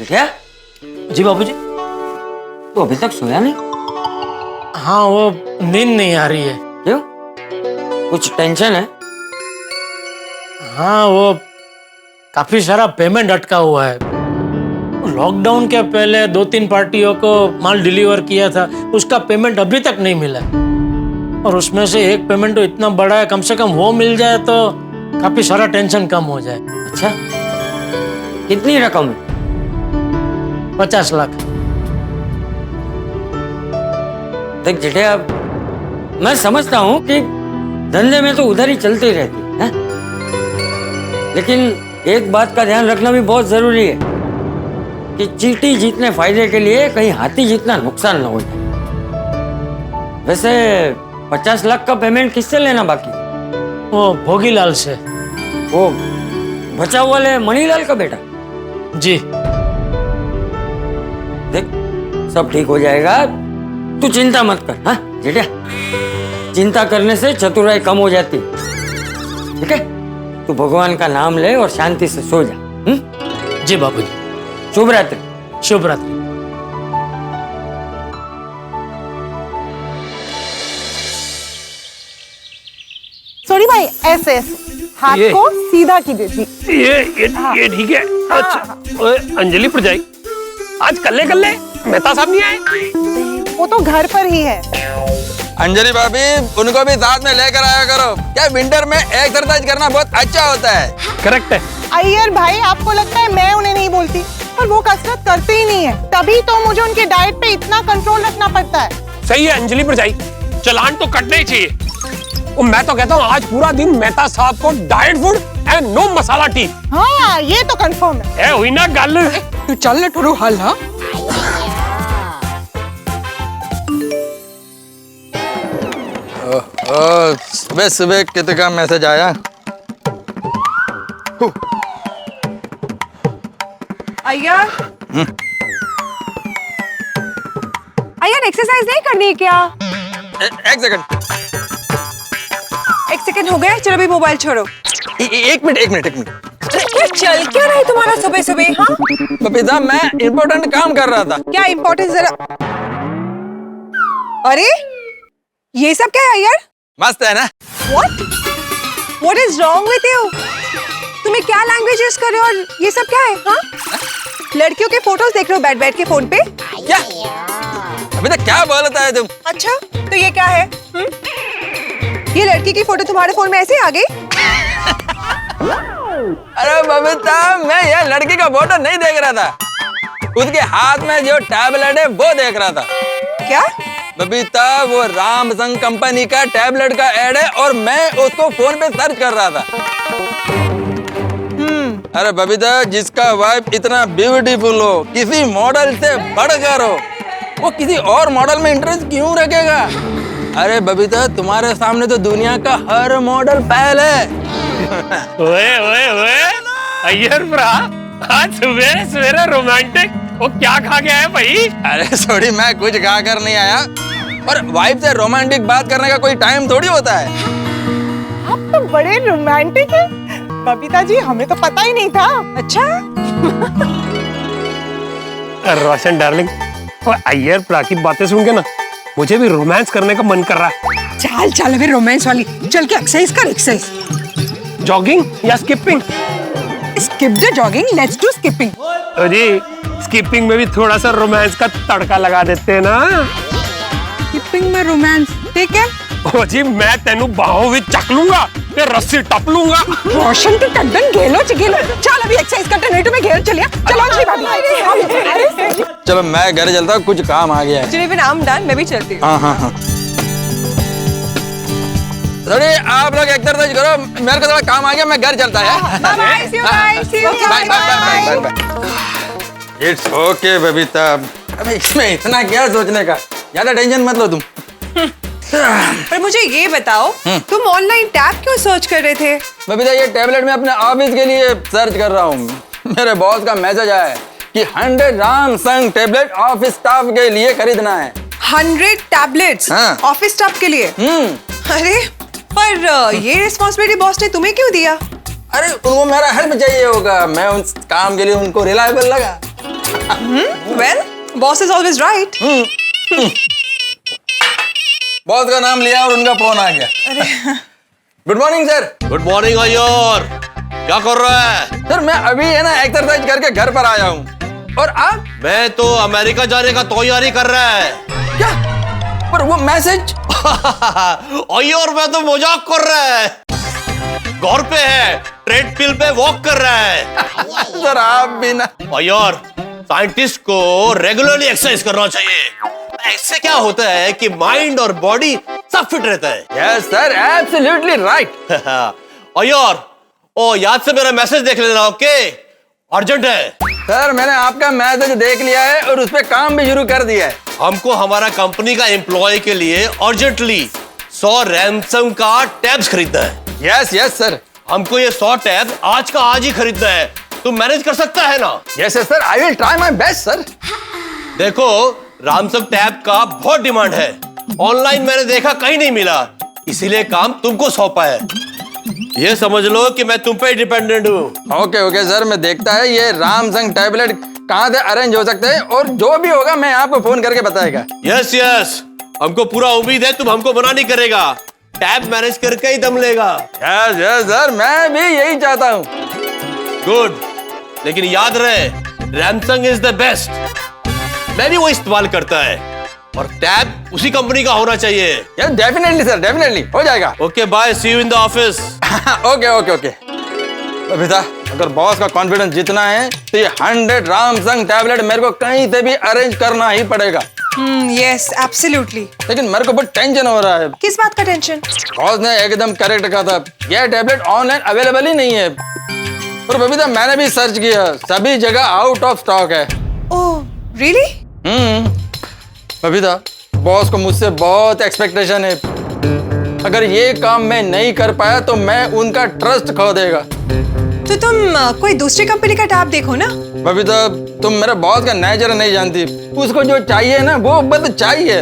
जेठिया जी बाबूजी। तो अभी तक सोया नहीं? हाँ, वो नींद नहीं आ रही है। क्यों? कुछ टेंशन है? हाँ, वो काफी सारा पेमेंट अटका हुआ है। लॉकडाउन के पहले 2-3 पार्टियों को माल डिलीवर किया था, उसका पेमेंट अभी तक नहीं मिला। और उसमें से एक पेमेंट तो इतना बड़ा है, कम से कम वो मिल जाए तो काफी सारा टेंशन कम हो जाए। अच्छा, कितनी रकम है? 50 लाख। देख जेठिया, मैं समझता हूँ कि धंधे में तो उधारी चलती रहती है, लेकिन एक बात का ध्यान रखना भी बहुत जरूरी है कि चींटी जीतने फायदे के लिए कहीं हाथी जीतना नुकसान न हो जाए। वैसे 50 लाख का पेमेंट किससे लेना बाकी? वो भोगीलाल से। वो बचाव वाले मणिलाल का बेटा? जी। देख, सब ठीक हो जाएगा, तू चिंता मत कर। हाँ जेठिया, चिंता करने से चतुराई कम हो जाती, ठीक है? तू भगवान का नाम ले और शांति से सो जा। जी बाबूजी। शुभ रात्रि। शुभ रात्रि। सॉरी भाई, ऐसे हाथ को सीधा कीजिए जी। ये ठीक है। अच्छा, ओए, अंजलि भरजाई, आज कल्ले कल्ले मेहता साहब नहीं आए? वो तो घर पर ही है। अंजलि भाभी, उनको भी साथ में लेकर आया करो। क्या विंटर में एक्सरसाइज करना बहुत अच्छा होता है। करेक्ट है। अय्यर भाई, आपको लगता है मैं उन्हें नहीं बोलती, पर वो कसरत करते ही नहीं है, तभी तो मुझे उनके डाइट पे इतना कंट्रोल रखना पड़ता है। सही है अंजलि भरजाई, चलान तो कटना ही चाहिए। और मैं तो कहता हूँ आज पूरा दिन मेहता साहब को diet food and no masala tea. हाँ, ये तो कंफर्म है। हुई ना गल। तू चल थोड़ू हल। हाँ, सुबह सुबह कितने का मैसेज आया? अय्यर, अय्यर एक्सरसाइज नहीं करनी है क्या? एक सेकंड। 1 सेकंड हो गया, चलो अभी मोबाइल छोड़ो। एक मिनट। क्या चल क्या रहा है तुम्हारा सुबह सुबह? हाँ, बबीता, मैं इम्पोर्टेंट काम कर रहा था। क्या इम्पोर्टेंट? जरा, अरे ये सब क्या है अय्यर? मस्त है ना? What is wrong with you? तुम्हें क्या लैंग्वेज यूज कर रहे हो और ये सब क्या है? हाँ, लड़कियों के फोटोज देख रहे हो बैठ बैठ के फोन पे? क्या अभी तक क्या बोलता है तुम? अच्छा, तो ये क्या है? ये लड़की की फोटो तुम्हारे फोन में ऐसे ही आ गई? अरे बबीता, मैं ये लड़की का फोटो नहीं देख रहा था, उसके हाथ में जो टैबलेट है वो देख रहा था। क्या? बबीता, वो रामसंग कंपनी का टैबलेट का एड है और मैं उसको फोन पे सर्च कर रहा था। अरे बबीता, जिसका वाइफ इतना ब्यूटीफुल हो, किसी मॉडल से बढ़कर हो, वो किसी और मॉडल में इंटरेस्ट क्यों रखेगा? अरे बबीता, तुम्हारे सामने तो दुनिया का हर मॉडल फेल है। ओए, अय्यर ब्रा, आज सवेरे सवेरे रोमांटिक वो क्या खा गया है भाई? अरे सॉरी, मैं कुछ गा कर नहीं आया, और वाइफ से रोमांटिक बात करने का कोई टाइम थोड़ी होता है। आप तो बड़े रोमांटिक हैं। बबीता जी, हमें तो पता ही नहीं था। अच्छा। रोशन डार्लिंग, अय्यर ब्रा की बातें सुन के ना मुझे भी रोमांस करने का मन कर रहा है। चल चल, अभी रोमांस वाली, चल के एक्सरसाइज कर। एक्सरसाइज, जॉगिंग या skipping? Skip the jogging, let's do skipping. अरे स्किपिंग में भी थोड़ा सा रोमांस का तड़का लगा देते हैं ना। स्किपिंग में रोमांस, ठीक है? ओ जी, मैं तेनू बाहों में चक लूंगा, ते रस्सी टप लूंगा। रोशन तो टड्डन घेलो चिगेलो। चल अभी एक्सरसाइज करते, नहीं तो मैं घेर चलिया। चलो अंजलि भाभी। चलो मैं घर चलता हूँ, कुछ काम आ गया है। चलिए फिर I'm done, मैं भी चलती हूँ। हाँ। थोड़ी आप लोग एक्सरसाइज करो, मेरे को थोड़ा काम आ गया, मैं घर चलता है। Bye, see you guys, see you guys, bye. It's okay Babita, अबे इसमें इतना क्या सोचने का, ज्यादा टेंशन मत लो तुम। पर मुझे ये बताओ, तुम ऑनलाइन टैब क्यों सर्च कर रहे थे? बबीता, ये टैबलेट में अपने ऑफिस के लिए सर्च कर रहा हूँ। मेरे बॉस का मैसेज आया है कि 100 रामसंग टैबलेट ऑफिस स्टाफ के लिए खरीदना है। 100 टैबलेट्स हाँ। ऑफिस स्टाफ के लिए? अरे पर ये रिस्पॉन्सिबिलिटी बॉस ने तुम्हें क्यों दिया? अरे वो मेरा हेल्प चाहिए होगा, मैं उस काम के लिए उनको रिलायबल लगा। Well, boss is always right. Boss का नाम लिया और उनका फोन आ गया। Good morning sir. Good morning Iyer, क्या कर रहा है? सर मैं अभी है ना एक्सरसाइज करके घर पर आया हूँ। और आप? मैं तो अमेरिका जाने का तैयारी कर रहा है। क्या? पर वो मैसेज? अय्यर मैं तो मजाक कर रहा है। घर पे है, ट्रेडमिल पे वॉक कर रहा है। सर आप भी ना। अय्यर, साइंटिस्ट को रेगुलरली एक्सरसाइज करना चाहिए। इससे क्या होता है कि माइंड और बॉडी सब फिट रहता है। Yes sir, absolutely right. Iyer, ओ याद से मेरा मैसेज देख लेना, ओके? अर्जेंट है। सर मैंने आपका मैसेज देख लिया है और उस पे काम भी शुरू कर दिया है। हमको हमारा कंपनी का एम्प्लॉय के लिए अर्जेंटली 100 रैमसंग का टैब्स खरीदना है। Yes yes sir. हमको ये 100 टैब आज का आज ही खरीदना है। तुम मैनेज कर सकता है ना? Yes sir, I will try my best sir. देखो, रैमसंग टैब का बहुत डिमांड है। ऑनलाइन मैंने देखा कहीं नहीं मिला, इसीलिए काम तुमको सौंपा है। ये समझ लो कि मैं तुम पे ही डिपेंडेंट हूँ। ओके ओके सर, मैं देखता है ये रैमसंग टैबलेट कहाँ से अरेंज हो सकते हैं और जो भी होगा मैं आपको फोन करके बताएगा। यस यस, हमको पूरा उम्मीद है तुम हमको मना नहीं करेगा। टैब मैनेज करके ही दम लेगा। यस यस सर, मैं भी यही चाहता हूँ। गुड, लेकिन याद रहे रैमसंग इज द बेस्ट। मैं भी वो इस्तेमाल करता है और टैब उसी कंपनी का होना चाहिए। यस डेफिनेटली सर, डेफिनेटली हो जाएगा। Okay bye, see you in the office. Okay okay okay. Abhita, अगर बॉस का कॉन्फिडेंस जितना है तो ये 100 रैमसंग टैबलेट मेरे को कहीं से भी अरेंज करना ही पड़ेगा। Yes, absolutely. लेकिन मेरे को बहुत टेंशन हो रहा है। किस बात का टेंशन? बॉस ने एकदम करेक्ट कहा था, यह टैबलेट ऑनलाइन अवेलेबल ही नहीं है। और बबीता मैंने भी सर्च किया, सभी जगह आउट ऑफ स्टॉक है। Oh, really? बबीता, बॉस को मुझसे बहुत एक्सपेक्टेशन है। अगर ये काम मैं नहीं कर पाया तो मैं उनका ट्रस्ट खो देगा। तो तुम कोई दूसरी कंपनी का टैब देखो ना। बबीता, तुम मेरे बॉस का नेचर नहीं जानती। उसको जो चाहिए ना वो बस चाहिए।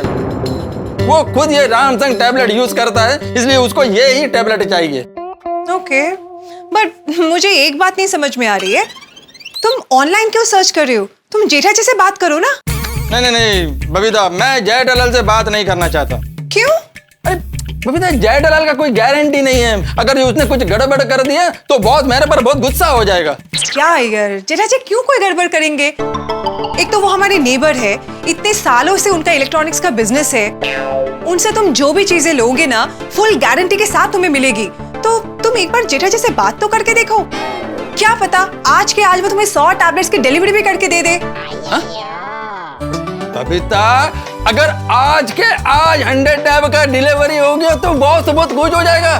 वो खुद ये रैमसंग टैबलेट यूज करता है, इसलिए उसको ये ही टैबलेट चाहिए। ओके, बट मुझे एक बात नहीं समझ में आ रही है। तुम ऑनलाइन क्यों सर्च कर रहे हो? तुम जेठा जी से बात करो ना। नहीं नहीं नहीं बबीता, मैं जय दलाल से बात नहीं करना चाहता। क्यों? अरे बबीता, जय दलाल का कोई गारंटी नहीं है। अगर उसने कुछ गड़बड़ कर दिया तो बॉस मेरे पर बहुत गुस्सा हो जाएगा। क्या यार, जेठा जी क्यों कोई गड़बड़ करेंगे? एक तो वो हमारे नेबर है, इतने सालों से उनका इलेक्ट्रॉनिक्स का बिजनेस है। उनसे तुम जो भी चीजें लोगे ना फुल गारंटी के साथ तुम्हें मिलेगी। तो तुम एक बार जेठा जी से बात तो करके देखो। क्या पता आज के आज वो तुम्हें 100 टैबलेट्स की डिलीवरी भी करके दे दे। बबीता, अगर आज के आज 100 टैब का डिलीवरी हो गया तो बॉस तो बहुत खुश हो जाएगा।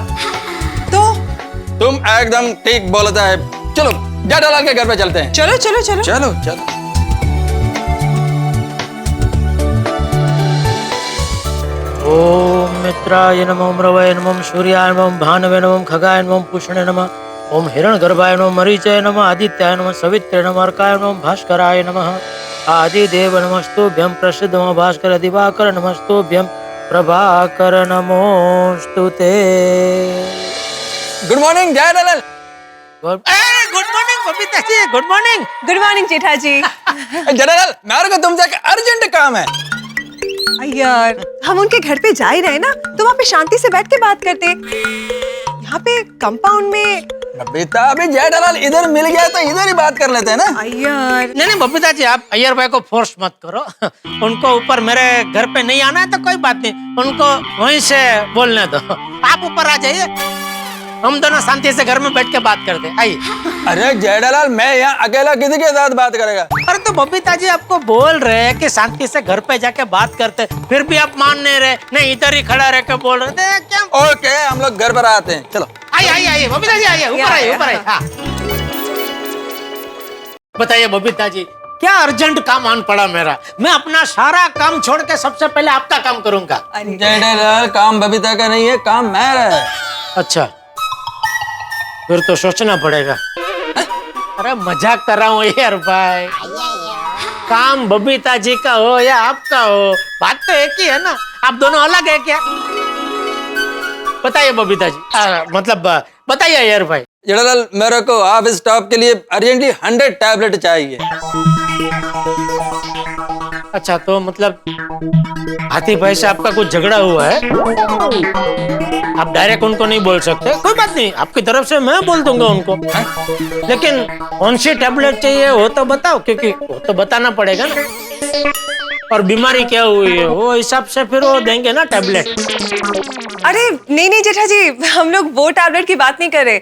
तो तुम एकदम ठीक बोलता है। चलो जय दलाल के घर पे चलते हैं। चलो चलो चलो चलो चलो। ओम मित्राय नमः, रवये नमः, सूर्याय नमः, भानवे नमः, खगाय नमः, पूषणे नमः, ओम हिरण्यगर्भाय नमः, मरीचाय नमः, आदित्याय नमः, सवित्रे नमः, अर्काय नमः, भास्कराय नमः, आदिदेव नमस्तुभ्यं, प्रसिद्ध नमः, भास्कर दिवाकर नमस्तुभ्यं, प्रभाकर नमोस्तुते। गुड मॉर्निंग जय दलाल। Good morning Babita ji, good morning. Good morning जेठा जी। जय दलाल, मेरे को तुमसे एक अर्जेंट काम है। यार, हम उनके घर पे जा ही रहे ना, तो वहाँ पे शांति से बैठ के बात करते। यहाँ पे कंपाउंड में बबीता, अभी जय दलाल इधर मिल गया तो इधर ही बात कर लेते हैं ना। यार नहीं नहीं बबीता जी, आप अय्यर भाई को फोर्स मत करो। उनको ऊपर मेरे घर पे नहीं आना है तो कोई बात नहीं, उनको वहीं से बोलने दो। आप ऊपर आ जाइए, हम दोनों शांति से घर में बैठ के बात करते। आइए। अरे जय दलाल, मैं यहाँ अकेला किसी के साथ बात करेगा? अरे तो बबीता जी आपको बोल रहे हैं कि शांति से घर पे जाके बात करते, फिर भी आप मान नहीं रहे। नहीं, इधर ही खड़ा रह के बोल रहे थे क्या? ओके, हम लोग घर पर आते हैं। चलो आइए आइए आइए बबीता जी, आइए ऊपर आइए, ऊपर आइए। हाँ बताइए बबीता जी, क्या अर्जेंट काम आन पड़ा मेरा? मैं अपना सारा काम छोड़ के सबसे पहले आपका काम करूंगा। जय दलाल, काम बबीता का नहीं है, काम मेरा है। अच्छा, फिर तो सोचना पड़ेगा। अरे मजाक कर रहा हूँ यार भाई, काम बबीता जी का हो या आपका हो, बात तो एक ही है ना। आप दोनों अलग है क्या? बताइए बबीता जी, मतलब बताइए यार भाई। जय दलाल, मेरे को ऑफिस स्टाफ के लिए अर्जेंटली 100 टैबलेट चाहिए। अच्छा तो मतलब हाथी भाई से आपका कुछ झगड़ा हुआ है? आप डायरेक्ट उनको नहीं बोल सकते, कोई बात नहीं, आपकी तरफ से मैं बोल दूंगा उनको। लेकिन कौन सी टैबलेट चाहिए वो तो बताओ, क्योंकि वो तो बताना पड़ेगा ना, और बीमारी क्या हुई है वो हिसाब से फिर वो देंगे ना टैबलेट। अरे नहीं नहीं जेठा जी, हम लोग वो टैबलेट की बात नहीं कर रहे।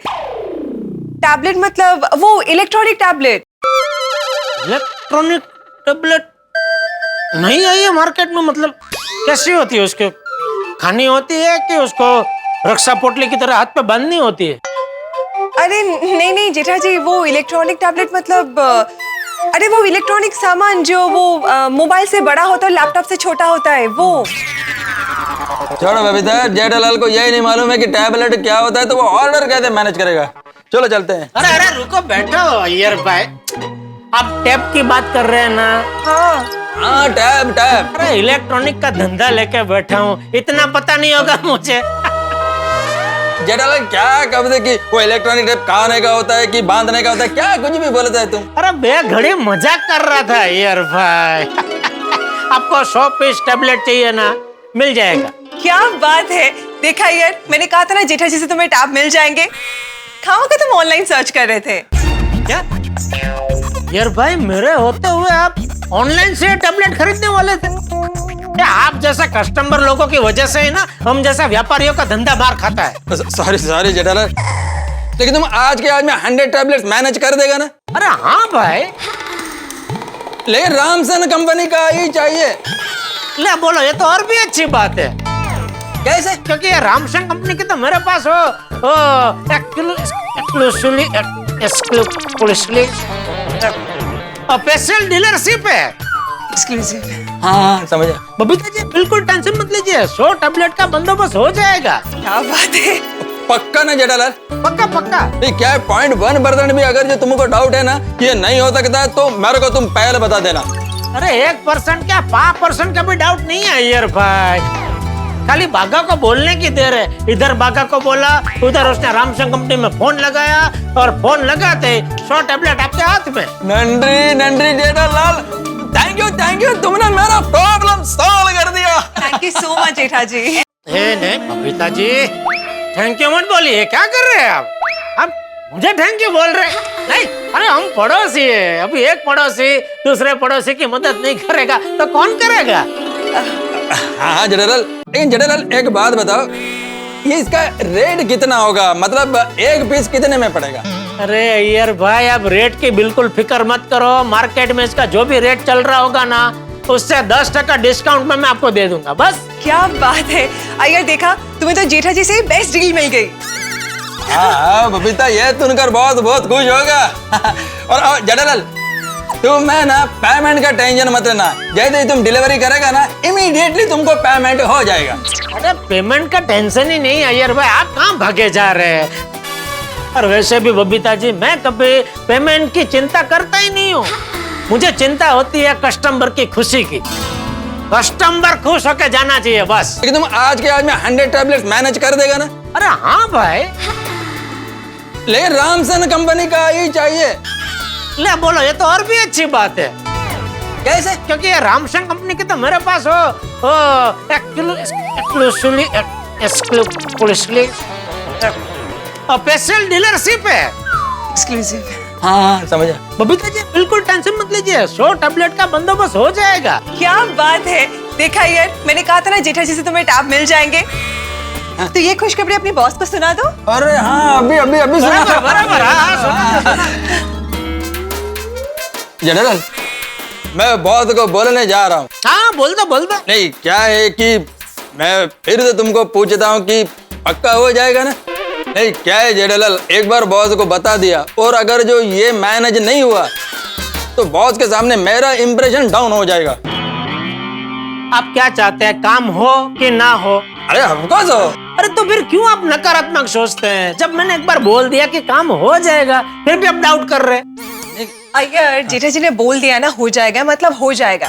टैबलेट मतलब वो इलेक्ट्रॉनिक टैबलेट। इलेक्ट्रॉनिक टैबलेट नहीं आई है मार्केट में, मतलब कैसी होती है? उसके खानी होती है कि उसको रक्षा पोटली की तरह हाथ पे बांधनी होती है? अरे नहीं नहीं जेठा जी, वो इलेक्ट्रॉनिक टैबलेट मतलब अरे वो इलेक्ट्रॉनिक सामान जो वो मोबाइल से बड़ा होता है, लैपटॉप से छोटा होता है, वो। छोड़ो बबीता, जेठालाल को यही नहीं मालूम है कि टैबलेट क्या होता है, तो वो ऑर्डर कैसे मैनेज करेगा। चलो चलते हैं। अरे अरे रुको, बैठो अय्यर भाई, आप टैब की बात कर रहे हैं ना? हाँ टैब टैब। अरे इलेक्ट्रॉनिक का धंधा लेके बैठा हूँ, इतना पता नहीं होगा मुझे। जेठालाल क्या कब्जे की वो इलेक्ट्रॉनिक टैब खाने का होता है कि बांधने का होता है, क्या कुछ भी बोलता है तुम। अरे बेघड़ी मजाक कर रहा था अय्यर भाई। आपको 100 पीस टैबलेट चाहिए ना, मिल जाएगा। क्या बात है, देखा यार, मैंने कहा था ना जेठा जी से तुम्हें टैब मिल जाएंगे। खाओ का तुम ऑनलाइन सर्च कर रहे थे क्या? यार भाई, मेरे होते हुए आप ऑनलाइन से टैबलेट खरीदने वाले थे? क्या आप जैसा कस्टमर लोगों की वजह से ही ना हम जैसा व्यापारियों का धंधा मार खाता है। सॉरी सॉरी जेठालाल, लेकिन तुम आज के आज में 100 टैबलेट्स मैनेज कर देगा ना? अरे हाँ भाई, लेकिन रामसन कंपनी का ही चाहिए। ले बोलो, ये तो और भी अच्छी बात है। कैसे? क्योंकि ये रामसन कंपनी की तो मेरे पास स्पेशल डीलरशिप है। एक्सक्लूसिव। हाँ समझा। बबीता जी बिल्कुल टेंशन मत लीजिए, 100 टैबलेट का बंदोबस्त हो जाएगा। क्या बात है, पक्का ना जेठालाल? पक्का पक्का। क्या है 0.1% भी अगर जो तुमको डाउट है ना कि ये नहीं हो सकता है, तो मेरे को तुम पहले बता देना। अरे 1% क्या 5% का भी डाउट नहीं है यार भाई, खाली बागा को बोलने की देर है। इधर बागा को बोला, उधर उसने रामसन कंपनी में फोन लगाया, और फोन लगाते 100 टैबलेट आपके हाथ में। नंद्री नंद्री जेठालाल, थैंक यू, तुमने मेरा प्रॉब्लम सॉल्व कर दिया। थैंक यू सो मच जेठा जी। नहीं बबीता जी, थैंक यू मत बोलिए, क्या कर रहे हैं आप मुझे थैंक यू बोल रहे हैं? नहीं, अरे हम पड़ोसी है, अभी एक पड़ोसी दूसरे पड़ोसी की मदद नहीं करेगा तो कौन करेगा? हाँ जेठालाल, लेकिन जेठालाल एक बात बताओ, ये इसका रेट कितना होगा, मतलब एक पीस कितने में पड़ेगा? अरे यार भाई, आप रेट की बिल्कुल फिक्र मत करो, मार्केट में इसका जो भी रेट चल रहा होगा ना, उससे 10% डिस्काउंट में मैं आपको दे दूंगा बस। क्या बात है अय्यर, देखा तुम्हें तो जेठा जी से बेस्ट डील मिल गई। हाँ बबीता, ये सुनकर बहुत बहुत खुश होगा। और जेठालाल, तुम्हें ना पेमेंट का टेंशन मत लेना, जैसे ही तुम डिलीवरी करेगा ना, इमीडिएटली तुमको पेमेंट हो जाएगा। अरे पेमेंट का टेंशन ही नहीं अय्यर भाई, आप कहाँ भागे जा रहे हैं? और वैसे भी बबीता जी, मैं कभी पेमेंट की चिंता करता ही नहीं हूँ, मुझे चिंता होती है कस्टमर की खुशी की। कस्टमर खुश होकर जाना चाहिए बस। लेकिन तुम आज के आज में 100 टैबलेट्स मैनेज कर देगा ना? अरे हाँ भाई। लेकिन रामसन कंपनी का ही चाहिए। ले बोलो, ये तो और भी अच्छी बात है। कैसे? क्योंकि ये रामसन कंपनी की तो मेरे पास स्पेशल डीलरशिप है। एक्सक्लूसिव। हाँ समझा। बबीता जी बिल्कुल टेंशन मत लीजिए, 100 टैबलेट का बंदोबस्त हो जाएगा। क्या बात है, देखा यार, मैंने कहा था ना जेठा जी से तुम्हें टैब मिल जाएंगे। तो ये खुशखबरी अपनी बॉस को सुना दो। अरे हाँ, अभी अभी अभी सुना। बराबर, जेठालाल, मैं बॉस को बोलने जा रहा हूँ। हाँ बोल दो। नहीं, क्या है कि मैं फिर से तुमको पूछता हूँ कि पक्का हो जाएगा ना? नहीं, क्या है जेठालाल, एक बार बॉस को बता दिया, और अगर जो ये मैनेज नहीं हुआ तो बॉस के सामने मेरा इंप्रेशन डाउन हो जाएगा। आप क्या चाहते हैं, काम हो कि ना हो? अरे हमको तो। अरे तो फिर क्यों आप नकारात्मक सोचते हैं? जब मैंने एक बार बोल दिया कि काम हो जाएगा, फिर भी आप डाउट कर रहे हैं। अय्यर, जेठा जी ने बोल दिया ना हो जाएगा मतलब हो जाएगा,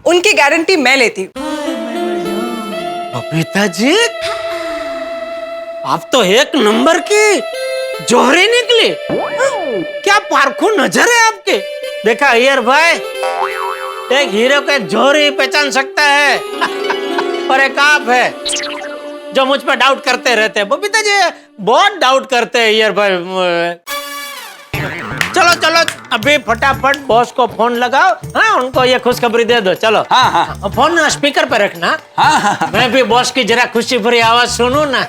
उनकी गारंटी मैं लेती हूँ। बबीता जी, आप तो एक नंबर की जोहरी निकली। क्या पारखू नजर है आपके, देखा अय्यर भाई, एक हीरो को एक जोहर ही पहचान सकता है और एक आप है जो मुझ पर डाउट करते रहते हैं। बबीता जी बहुत डाउट करते हैं अय्यर भाई। चलो चलो अभी फटाफट बॉस को फोन लगाओ, हाँ उनको ये खुशखबरी दे दो। चलो हाँ हाँ फोन ना स्पीकर पे रखना। हाँ हाँ मैं भी बॉस की जरा खुशी भरी आवाज सुनूं ना।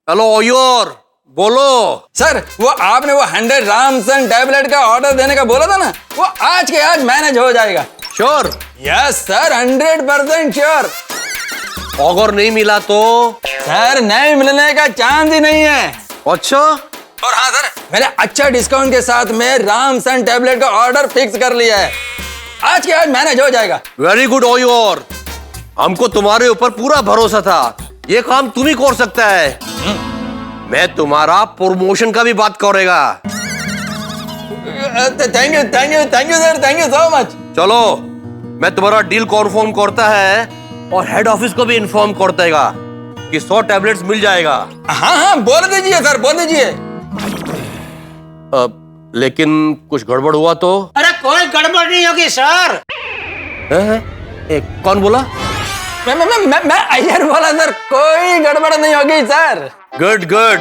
हेलो अय्यर, बोलो। सर वो आपने वो 100 रामसन टैबलेट का ऑर्डर देने का बोला था ना, वो आज के आज मैनेज हो जाएगा। श्योर? Yes sir, 100% sure. अगर नहीं मिला तो? सर नहीं मिलने का चांस ही नहीं है। अच्छा। और हाँ सर, मैंने अच्छा डिस्काउंट के साथ में रामसन टैबलेट का ऑर्डर फिक्स कर लिया है। आज के आज मैनेज हो जाएगा। वेरी गुड अय्यर, हमको तुम्हारे ऊपर पूरा भरोसा था, ये काम तुम ही कर सकता है। मैं तुम्हारा प्रमोशन का भी बात करेगा। Thank you thank you thank you sir, thank you so much. चलो मैं तुम्हारा डील कन्फर्म करता है और हेड ऑफिस को भी इन्फॉर्म कर देगा कि 100 टैबलेट्स मिल जाएगा। हाँ हाँ बोल दीजिए सर, बोल दीजिए। लेकिन कुछ गड़बड़ हुआ तो? अरे कोई गड़बड़ नहीं होगी सर। कौन बोला? मैं अय्यर बोला सर, कोई गड़बड़ नहीं होगी सर। गुड गुड,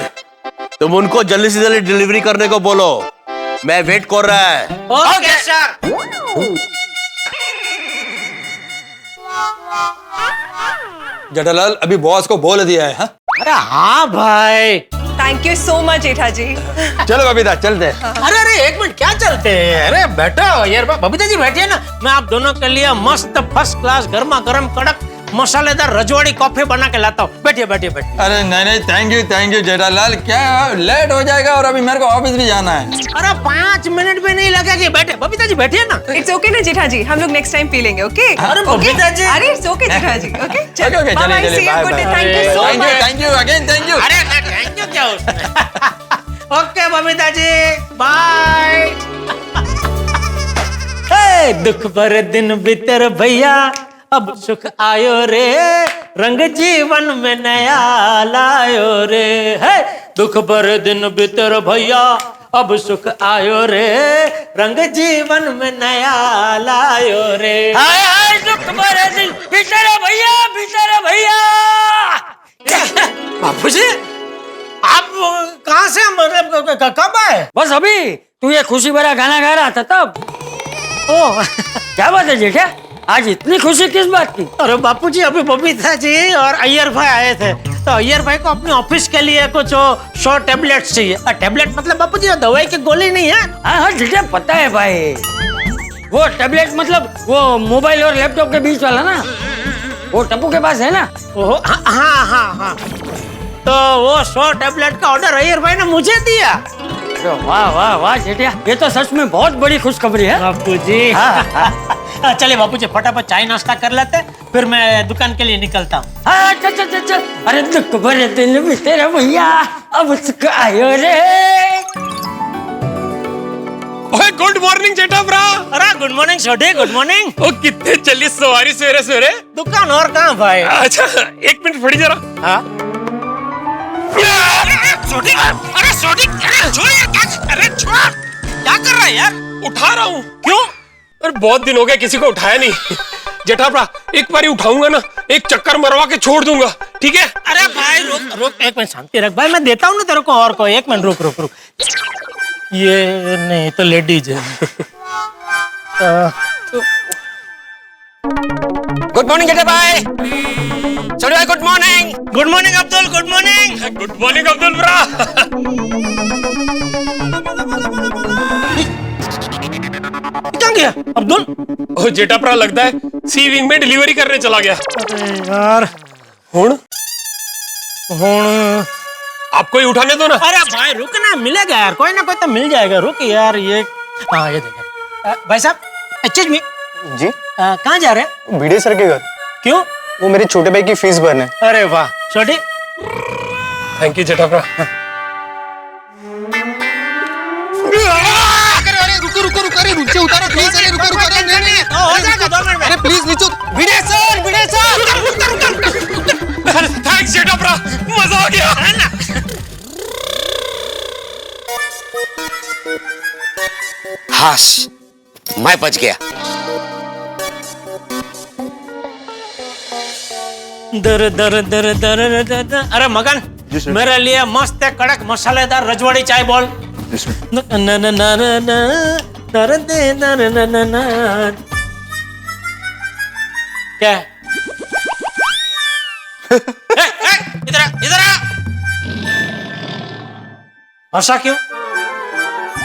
तुम उनको जल्दी से जल्दी डिलीवरी करने को बोलो, मैं वेट कर रहा है। Okay sir. जेठालाल अभी बॉस को बोल दिया है। हाँ? अरे हाँ भाई। थैंक यू सो मच जेठा जी। चलो बबीता चलते हैं। अरे अरे एक मिनट, क्या चलते हैं? अरे बैठो यार, बबीता जी बैठिए ना, मैं आप दोनों के लिए मस्त फर्स्ट क्लास गर्मा गर्म कड़क मसालेदार रजवाड़ी कॉफी बना के लाता हूँ। बैठिए बैठिए बैठिए। अरे नहीं नहीं, थैंक यू जेठालाल, क्या लेट हो जाएगा और अभी मेरे को ऑफिस भी जाना है। अरे 5 मिनट भी नहीं लगेगी, बैठे बबीता जी बैठिए ना। इट्स ओके ना जेठा जी, हम लोग नेक्स्ट टाइम पी लेंगे। ओके अरे बबीता जी। अरे it's okay Jetha ji. Okay okay चलिए चलिए, bye bye. Thank you so much. Thank you again, thank you. अरे थैंक यू क्या उसमें। Okay Babita ji bye. दुख भरे दिन बीतर भैया, अब सुख आयो रे, रंग जीवन में नया लायो रे। है दुख भरे दिन बीतर भैया, अब सुख आयो रे, रंग जीवन में नया लायो रे। हाय हाय दुख भरे दिन बीतर भैया, बीतर भैया। बापू जी आप कहाँ से, मतलब कब आए? बस अभी तू ये खुशी भरा गाना गा रहा था तब। ओ क्या बात है जेठा, आज इतनी खुशी किस बात की? अरे बापूजी अभी बबीता जी और अय्यर भाई आए थे, तो अय्यर भाई को अपने ऑफिस के लिए कुछ 100 टैबलेट्स चाहिए। टैबलेट मतलब बापूजी दवाई की गोली नहीं है। हाँ हाँ जेठा पता है भाई, वो टैबलेट मतलब वो मोबाइल और लैपटॉप के बीच वाला ना, वो टप्पू के पास है ना। ओहो हाँ हाँ हाँ हाँ, तो वो 100 टैबलेट का ऑर्डर अय्यर भाई ने मुझे दिया। वाह वाह वाह जेठिया, ये तो सच में बहुत बड़ी खुशखबरी है बापूजी। चलिए बापूजी फटाफट चाय नाश्ता कर लेते, फिर मैं दुकान के लिए निकलता हूँ। हाँ चल चल चल चल। अरे दुख भरे दिन बीते भैया, अब सुख आयो रे। ओए गुड मॉर्निंग जेठा ब्रा। अरे गुड मॉर्निंग छोटे, गुड मॉर्निंग। ओ कितने चली सवारी सवेरे सवेरे। दुकान और कहाँ भाई? अच्छा 1 मिनट खड़ी जरा। हाँ छोटी, अरे छोटी, अरे छोड़ यार, अरे छोड़, क्या कर रहा है यार? उठा रहा हूँ। क्यों? अरे बहुत दिन हो गए किसी को उठाया नहीं। जेठा ब्रा एक बार ही उठाऊंगा ना, एक चक्कर मरवा के छोड़ दूंगा, ठीक है? अरे भाई रुक रुक, एक मिनट शांति रख भाई, मैं देता हूँ ना तेरे को और कोई। एक मिनट रुक रुक रुक, ये नहीं तो लेडीज है। गुड मॉर्निंग जेठा भाई। छोटे भाई good morning. Good morning Abdul, good morning. Good morning Abdul ब्रा। क्या गया अब्दुल? ओ जेठा ब्रा लगता है सी विंग में डिलीवरी करने चला गया। अरे यार हुण हुण आपको ही उठाने दो ना। अरे भाई रुक ना, मिलेगा यार, कोई ना कोई तो मिल जाएगा। रुक यार, ये हाँ ये देखिए भाई साहब, एक्सक्यूज मी जी कहाँ जा रहे हैं? भिड़े सर के घर। क्यों? वो मेरे छोटे भाई की फीस भरने। अरे वाह छोटी। थैंक यू जेठा ब्रा। रुको रुको रुको, अरे नीचे उतारो प्लीज, अरे रुको रुको, अरे नहीं हो जाएगा 2 मिनट में। अरे प्लीज नीचे भिड़े सर, भिड़े सर। थैंक्स जेठा ब्रा, मजा आ गया। हाश, मैं बच गया। दर दर दर दर दर दर। अरे मगन, मेरे लिए मस्त है कड़क मसालेदार रजवाड़ी चाय बोल। न न न न न दर दे दर न न न। क्या है? इधर आ। हंसा क्यों?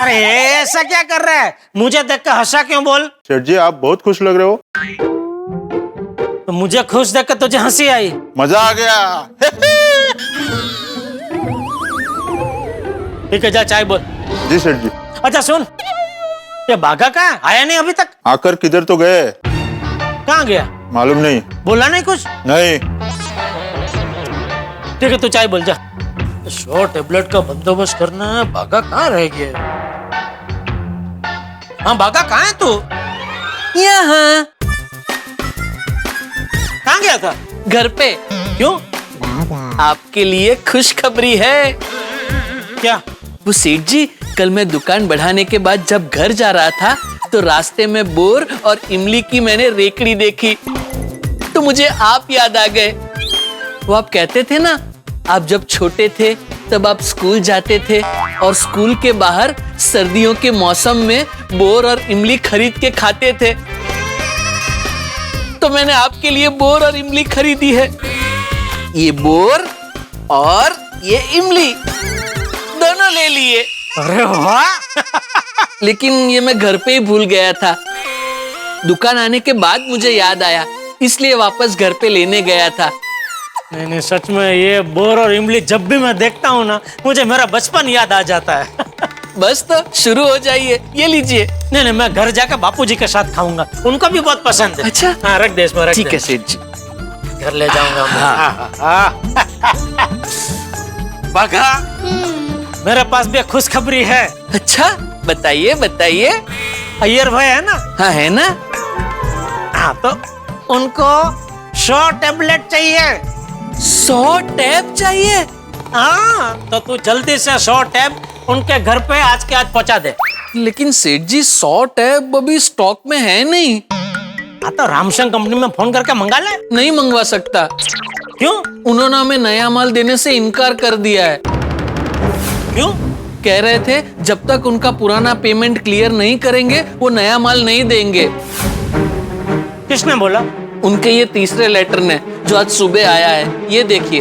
अरे ऐसा क्या कर रहा है? मुझे देख कर हंसा क्यों बोल? सेठ जी आप बहुत खुश लग रहे हो। तो मुझे खुश देख कर तुझे हंसी आई? मजा आ गया। ठीक है, जा चाय बोल। जी सेठ जी। अच्छा सुन, ये बाघा कहाँ है? आया नहीं अभी तक? आकर किधर तो गए, कहाँ गया? मालूम नहीं। बोला नहीं कुछ? नहीं। ठीक है, तू चाय बोल जा। 100 टेबलेट का बंदोबस्त करना है। बाघा कहाँ रह गया? हाँ बाघा, कहाँ है तू? यहाँ। कहाँ गया था? घर पे। क्यों? आपके लिए खुशखबरी है। क्या? वो सेठ जी, कल मैं दुकान बढ़ाने के बाद जब घर जा रहा था तो रास्ते में बोर और इमली की मैंने रेकड़ी देखी, तो मुझे आप याद आ गए। वो आप कहते थे ना, आप जब छोटे थे तब आप स्कूल जाते थे और स्कूल के बाहर सर्दियों के मौसम में बोर और इमली खरीद के खाते थे। तो मैंने आपके लिए बोर और इमली खरीदी है। ये बोर और ये इमली दोनों ले लिए। अरे वाह! लेकिन ये मैं घर पे ही भूल गया था। दुकान आने के बाद मुझे याद आया, इसलिए वापस घर पे लेने गया था। नहीं नहीं, सच में ये बोर और इमली जब भी मैं देखता हूँ ना, मुझे मेरा बचपन याद आ जाता है। बस तो शुरू हो जाइए, ये लीजिए। नहीं नहीं, मैं घर जाकर बापूजी के साथ खाऊंगा, उनको भी बहुत पसंद है। अच्छा हाँ, रख दे इसमें, रख दे। ठीक है सेठ जी, घर ले जाऊंगा मैं। बाघा, मेरे पास भी खुशखबरी है। अच्छा बताइए बताइए। अय्यर भाई है ना? हाँ है ना। हाँ, तो उनको 100 टेबलेट चाहिए। 100 टैब चाहिए? हाँ, तो तू जल्दी से 100 टैब उनके घर पे आज के आज पहुंचा दे। लेकिन सेठ जी 100 टैब अभी स्टॉक में है नहीं। हाँ, तो रामशंकर कंपनी में फोन करके मंगा ले। नहीं मंगवा सकता। क्यों? उन्होंने हमें नया माल देने से इनकार कर दिया है। क्यों? कह रहे थे जब तक उनका पुराना पेमेंट क्लियर नहीं करेंगे वो नया माल नहीं देंगे। किसने बोला? उनके ये तीसरे लेटर ने, जो आज सुबह आया है। ये देखिए।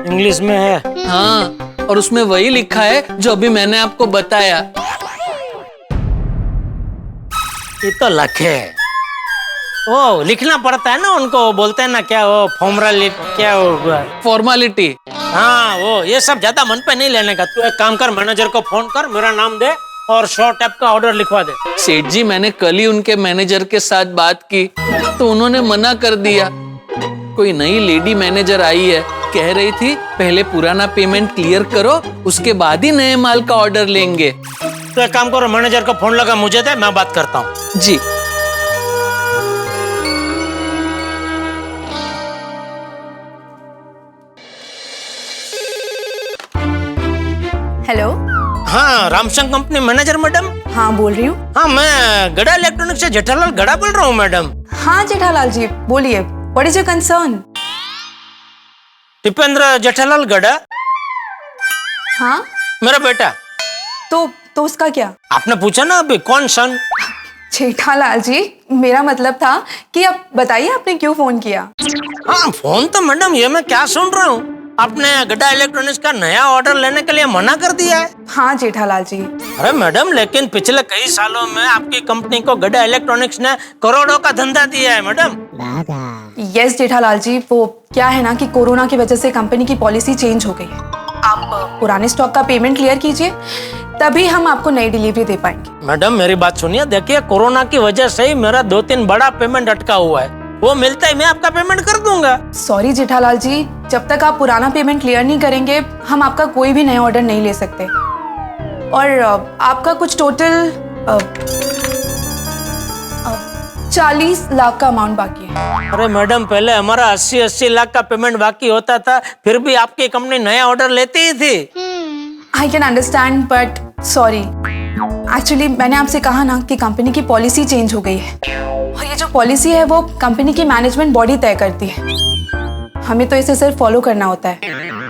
इंग्लिश में है? हाँ, और उसमें वही लिखा है जो अभी मैंने आपको बताया। ये तो लख है। ओ, लिखना पड़ता है ना उनको, बोलते हैं ना क्या वो फॉर्मालिटी, क्या वो फॉर्मालिटी। हाँ, वो ये सब ज्यादा मन पे नहीं लेने का। तू एक काम कर, मैनेजर को फोन कर, मेरा नाम दे और 100 टैब का ऑर्डर लिखवा दे। सेठ जी, मैंने कल ही उनके मैनेजर के साथ बात की तो उन्होंने मना कर दिया। कोई नई लेडी मैनेजर आई है, कह रही थी पहले पुराना पेमेंट क्लियर करो, उसके बाद ही नए माल का ऑर्डर लेंगे। तो एक काम करो, मैनेजर को फोन लगा मुझे दे, मैं बात करता हूँ। जी। हेलो। हाँ, रामशंकर कंपनी मैनेजर मैडम? हाँ बोल रही हूँ। हाँ, मैं गड़ा इलेक्ट्रॉनिक्स से जेठालाल गड़ा बोल रहा हूँ मैडम। हाँ जेठालाल जी बोलिए, what is your concern? Tipendra Jethalal गड़ा हाँ मेरा बेटा। तो उसका क्या? आपने पूछा ना अभी कौन सन? जेठालाल जी, मेरा मतलब था कि आप बताइए आपने क्यों फोन किया? हाँ, फोन तो मैडम ये मैं क्या सुन रहा हूँ, आपने गड्ढा इलेक्ट्रॉनिक्स का नया ऑर्डर लेने के लिए मना कर दिया है। हाँ जेठालाल जी। अरे मैडम, लेकिन पिछले कई सालों में आपकी कंपनी को गड्ढा इलेक्ट्रॉनिक्स ने करोड़ों का धंधा दिया है मैडम। यस जेठालाल जी, वो क्या है ना कि कोरोना की वजह से कंपनी की पॉलिसी चेंज हो गई है। आप पुराने स्टॉक का पेमेंट क्लियर कीजिए, तभी हम आपको नई डिलीवरी दे पाएंगे। मैडम मेरी बात सुनिए, देखिए कोरोना की वजह से ही मेरा 2-3 बड़ा पेमेंट अटका हुआ है, वो मिलता ही मैं आपका पेमेंट कर दूंगा। सॉरी जेठालाल जी, जब तक आप पुराना पेमेंट क्लियर नहीं करेंगे हम आपका कोई भी नया ऑर्डर नहीं ले सकते। और आपका कुछ टोटल 40 लाख का अमाउंट बाकी है। अरे मैडम, पहले हमारा 80-80 लाख का पेमेंट बाकी होता था, फिर भी आपकी कंपनी नया ऑर्डर लेती ही थी। I can understand but sorry, actually मैंने आपसे कहा ना कि कंपनी की पॉलिसी चेंज हो गई है, और ये जो पॉलिसी है वो कंपनी की मैनेजमेंट बॉडी तय करती है, हमें तो इसे सिर्फ फॉलो करना होता है।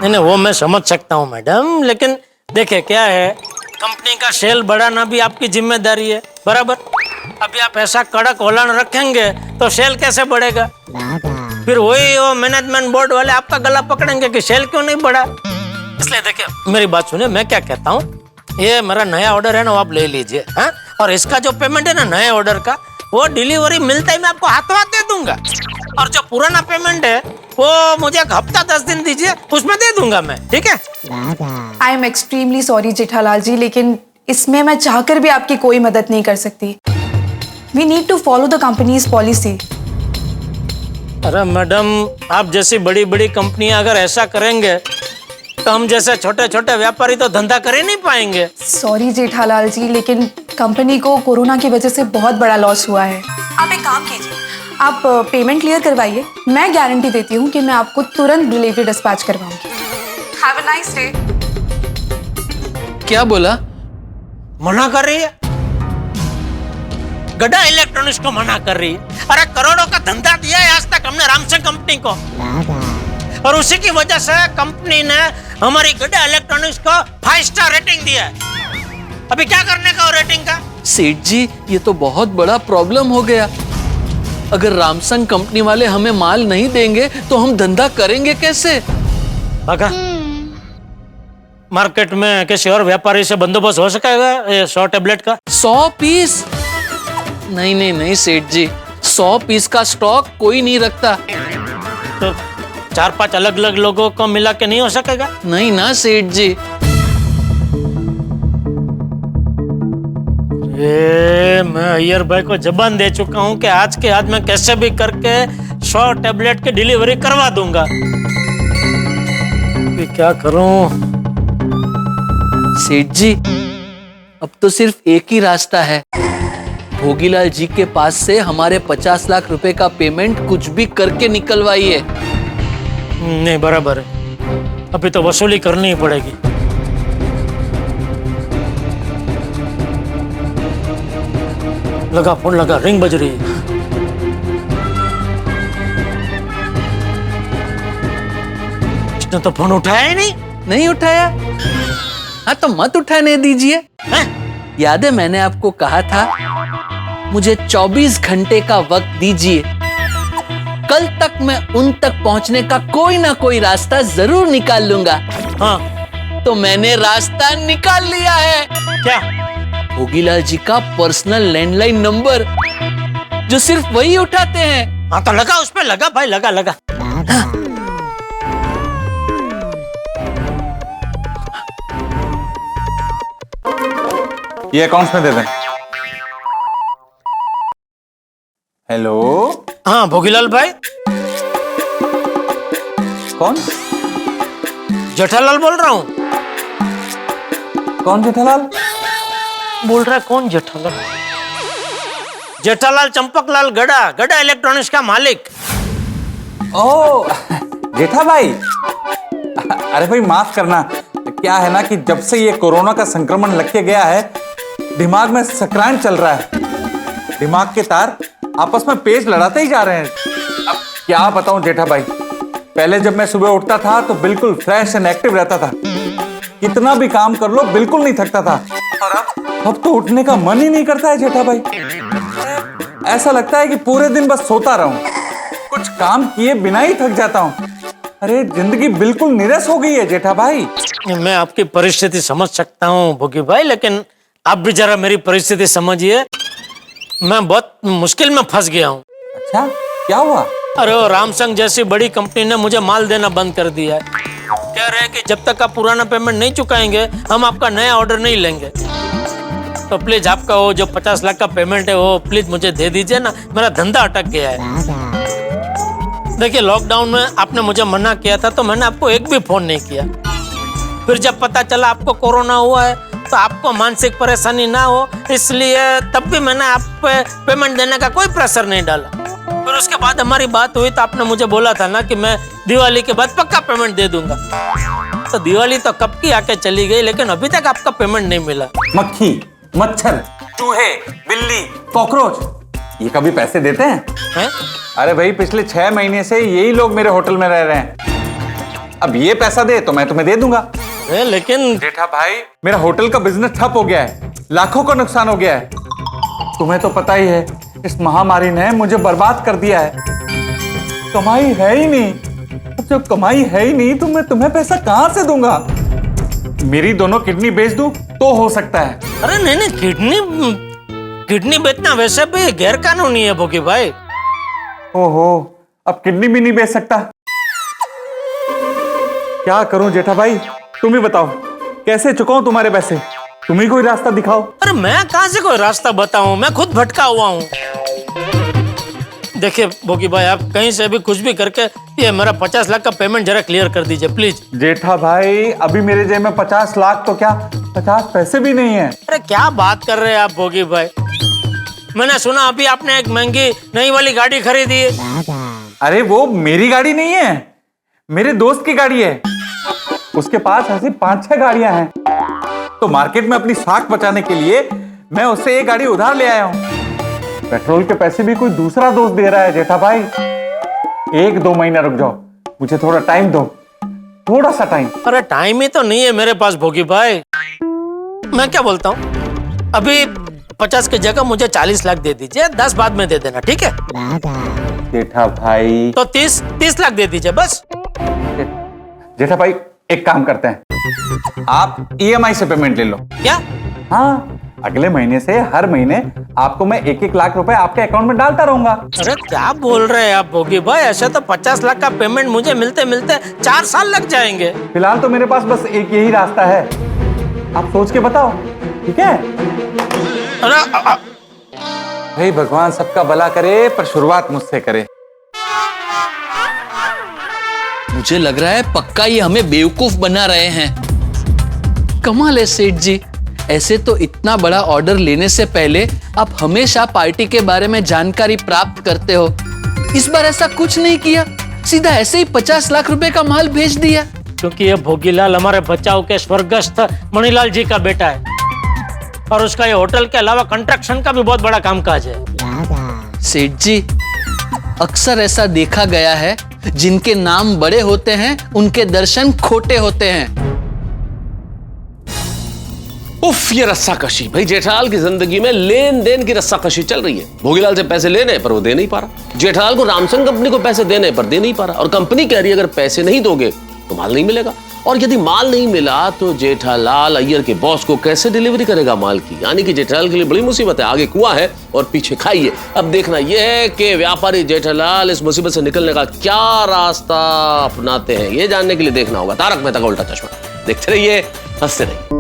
नहीं, वो मैं समझ सकता हूँ मैडम, लेकिन देखिए क्या है, कंपनी का सेल बढ़ाना भी आपकी जिम्मेदारी है, बराबर। अभी आप ऐसा कड़क वलन रखेंगे तो सेल कैसे बढ़ेगा? फिर वही वो मैनेजमेंट बोर्ड वाले आपका गला पकड़ेंगे कि सेल क्यों नहीं बढ़ा। इसलिए देखिए, मेरी बात सुनिए, मैं क्या कहता हूँ, ये मेरा नया ऑर्डर है ना, वो आप ले लीजिए, हाँ? और इसका जो पेमेंट है ना नए ऑर्डर का, वो डिलीवरी मिलता ही मैं आपको हाथों हाथ दे दूंगा। और जो पुराना पेमेंट है वो मुझे एक हफ्ता 10 दिन दीजिए, उसमें दे दूंगा मैं, ठीक है? I am extremely sorry Jethalal ji, लेकिन इसमें मैं चाहकर भी आपकी कोई मदद नहीं कर सकती। We need to follow the company's policy. अरे मैडम, आप जैसी बड़ी बड़ी कंपनियां अगर ऐसा करेंगे तो हम जैसे छोटे छोटे व्यापारी तो धंधा कर ही नहीं पाएंगे। सॉरी जेठालाल जी, लेकिन कंपनी को कोरोना की वजह से बहुत बड़ा लॉस हुआ है। आप एक काम कीजिए, आप पेमेंट क्लियर करवाइए, मैं गारंटी देती हूँ कि मैं आपको तुरंत डिलीवरी डिस्पैच करवाऊंगी। Have a nice day. क्या बोला? मना कर रही है, गड्ढा इलेक्ट्रॉनिक्स को मना कर रही है। अरे करोड़ों का धंधा दिया है आज तक हमने रामसंग कंपनी को, और उसी की वजह से कंपनी ने हमारी गड्ढा इलेक्ट्रॉनिक्स को 5 स्टार रेटिंग दिया है। अभी क्या करने का रेटिंग का? सेठ जी, ये तो बहुत बड़ा प्रॉब्लम हो गया। अगर रामसंग कंपनी वाले हमें माल नहीं देंगे तो हम धंधा करेंगे कैसे? बाका, मार्केट में किसी और व्यापारी से बंदोबस्त हो सकेगा 100 टैबलेट का? 100 पीस? नहीं नहीं नहीं सेठ जी, 100 पीस का स्टॉक कोई नहीं रखता। तो 4-5 अलग अलग लोगों को मिला के नहीं हो सकेगा? नहीं ना सेठ जी। मैं अय्यर भाई को जबान दे चुका हूँ कि आज के आज मैं कैसे भी करके 100 टैबलेट की डिलीवरी करवा दूंगा। क्या करूं? सेठ जी, अब तो सिर्फ एक ही रास्ता है। भोगीलाल जी के पास से हमारे 50 लाख रुपए का पेमेंट कुछ भी करके निकलवाइए। नहीं, बराबर है, अभी तो वसूली करनी ही पड़ेगी। लगा फोन, लगा, रिंग बज रही है। इसने तो फोन उठाया ही नहीं उठाया? हाँ तो मत उठाने दीजिए। याद है मैंने आपको कहा था मुझे 24 घंटे का वक्त दीजिए, कल तक मैं उन तक पहुंचने का कोई ना कोई रास्ता जरूर निकाल लूंगा। हाँ, तो मैंने रास्ता निकाल लिया है। क्या? भोगीलाल जी का पर्सनल लैंडलाइन नंबर, जो सिर्फ वही उठाते हैं। हाँ तो लगा उस पे, लगा भाई, लगा लगा। ये अकाउंट्स में दे दें। हेलो, हाँ भोगीलाल भाई। कौन? जेठालाल बोल रहा हूँ। कौन जेठालाल? बोल रहा है कौन जेठालाल? जेठालाल चंपकलाल गड़ा, गड़ा इलेक्ट्रॉनिक्स का मालिक। ओह जेठा भाई, अरे भाई माफ करना, क्या है ना कि जब से ये कोरोना का संक्रमण लग के गया है, दिमाग में सकरान चल रहा है। दिमाग के तार आपस में पेच लड़ाते ही जा रहे हैं। अब क्या बताऊं जेठा भाई, पहले जब मैं सुबह उठता था तो बिल्कुल फ्रेश एंड एक्टिव रहता था, कितना भी काम कर लो बिल्कुल नहीं थकता था। और अब तो उठने का मन ही नहीं करता है जेठा भाई। ऐसा लगता है कि पूरे दिन बस सोता रहूं, कुछ काम किए बिना ही थक जाता हूं। अरे जिंदगी बिल्कुल नीरस हो गई है जेठा भाई। मैं आपकी परिस्थिति समझ सकता हूँ भोगी भाई, लेकिन आप भी जरा मेरी परिस्थिति समझिए। मैं बहुत मुश्किल में फंस गया हूँ। अच्छा, क्या हुआ? अरे वो रामसंग जैसी बड़ी कंपनी ने मुझे माल देना बंद कर दिया है। कह रहे हैं कि जब तक आप पुराना पेमेंट नहीं चुकाएंगे हम आपका नया ऑर्डर नहीं लेंगे। तो प्लीज आपका वो जो 50 लाख का पेमेंट है वो प्लीज मुझे दे दीजिए ना, मेरा धंधा अटक गया है। देखिए लॉकडाउन में आपने मुझे मना किया था तो मैंने आपको एक भी फोन नहीं किया। फिर जब पता चला आपको कोरोना हुआ है तो आपको मानसिक परेशानी ना हो, इसलिए तब भी मैंने आप पे पेमेंट देने का कोई प्रेशर नहीं डाला। फिर उसके बाद हमारी बात हुई तो आपने मुझे बोला था ना कि मैं दिवाली के बाद पक्का पेमेंट दे दूंगा। तो दिवाली तो कब की आके चली गई, लेकिन अभी तक आपका पेमेंट नहीं मिला। मक्खी, मच्छर, चूहे, बिल्ली, कॉकरोच, ये कभी पैसे देते हैं? अरे भाई, पिछले 6 महीने से यही लोग मेरे होटल में रह रहे हैं। अब ये पैसा दे तो मैं तुम्हें दे दूंगा। लेकिन जेठा भाई, मेरा होटल का बिजनेस ठप हो गया है, लाखों का नुकसान हो गया है। तुम्हें तो पता ही है, इस महामारी ने मुझे बर्बाद कर दिया है। कमाई है ही नहीं। अब जब कमाई है ही नहीं तो मैं तुम्हें पैसा कहां से दूंगा? मेरी दोनों किडनी बेच दूं तो हो सकता है। अरे नहीं, किडनी बेचना वैसे भी गैर कानूनी है भोगी भाई। ओहो, अब किडनी भी नहीं बेच सकता। क्या करूं जेठा भाई, तुम ही बताओ, कैसे चुकाऊं तुम्हारे पैसे? तुम ही कोई रास्ता दिखाओ। अरे मैं कहां से कोई रास्ता बताऊं, मैं खुद भटका हुआ हूं। देखिए भोगी भाई, आप कहीं से भी कुछ भी करके ये मेरा 50 लाख का पेमेंट जरा क्लियर कर दीजिए प्लीज। जेठा भाई, अभी मेरे जेब में 50 लाख तो क्या 50 पैसे भी नहीं है। अरे क्या बात कर रहे हैं आप भोगी भाई? मैंने सुना अभी आपने एक महंगी नई वाली गाड़ी खरीदी है। अरे वो मेरी गाड़ी नहीं है, मेरे दोस्त की गाड़ी है। उसके पास ऐसी 5-6 गाड़ियां हैं, तो मार्केट में अपनी साख बचाने के लिए मैं उससे एक गाड़ी उधार ले आया हूं। पेट्रोल के पैसे भी कोई दूसरा दोस्त दे रहा है जेठा भाई। 1-2 महीना रुक जाओ, मुझे थोड़ा टाइम दो, थोड़ा सा टाइम। अरे टाइम ही तो नहीं है मेरे पास भोगी भाई। मैं क्या बोलता हूँ, अभी 50 की जगह मुझे 40 लाख दे दीजिए, 10 बाद में दे देना, ठीक है? जेठा भाई तो 30 लाख दे दीजिए बस। जेठा भाई, एक काम करते हैं, आप EMI से पेमेंट ले लो। क्या? हाँ, अगले महीने से हर महीने आपको मैं 1-1 लाख रुपए आपके अकाउंट में डालता रहूंगा। अरे क्या बोल रहे हैं आप भोगी भाई? ऐसे तो 50 लाख का पेमेंट मुझे मिलते मिलते 4 साल लग जाएंगे। फिलहाल तो मेरे पास बस एक यही रास्ता है, आप सोच के बताओ, ठीक है? भाई भगवान सबका भला करे, पर शुरुआत मुझसे करे। मुझे लग रहा है पक्का ये हमें बेवकूफ बना रहे हैं। कमाल है सेठ जी, ऐसे तो इतना बड़ा ऑर्डर लेने से पहले आप हमेशा पार्टी के बारे में जानकारी प्राप्त करते हो। इस बार ऐसा कुछ नहीं किया, सीधा ऐसे ही 50 लाख रुपए का माल भेज दिया। क्योंकि ये भोगीलाल हमारे बचाव के स्वर्गस्थ मणिलाल जी का बेटा है, और उसका ये होटल के अलावा कंस्ट्रक्शन का भी बहुत बड़ा कामकाज है। सेठ जी, अक्सर ऐसा देखा गया है, जिनके नाम बड़े होते हैं उनके दर्शन खोटे होते हैं। उफ, ये रस्साकशी। भाई जेठालाल की जिंदगी में लेन देन की रस्साकशी चल रही है। भोगीलाल से पैसे लेने पर वो दे नहीं पा रहा, जेठालाल को रामसन कंपनी को पैसे देने पर दे नहीं पा रहा, और कंपनी कह रही है अगर पैसे नहीं दोगे तो माल नहीं मिलेगा। और यदि माल नहीं मिला तो जेठालाल अय्यर के बॉस को कैसे डिलीवरी करेगा माल की? यानी कि जेठालाल के लिए बड़ी मुसीबत है। आगे कुआं है और पीछे खाई है। अब देखना यह है कि व्यापारी जेठालाल इस मुसीबत से निकलने का क्या रास्ता अपनाते हैं। ये जानने के लिए देखना होगा तारक मेहता का उल्टा चश्मा। देखते रहिए, हंसते रहिए।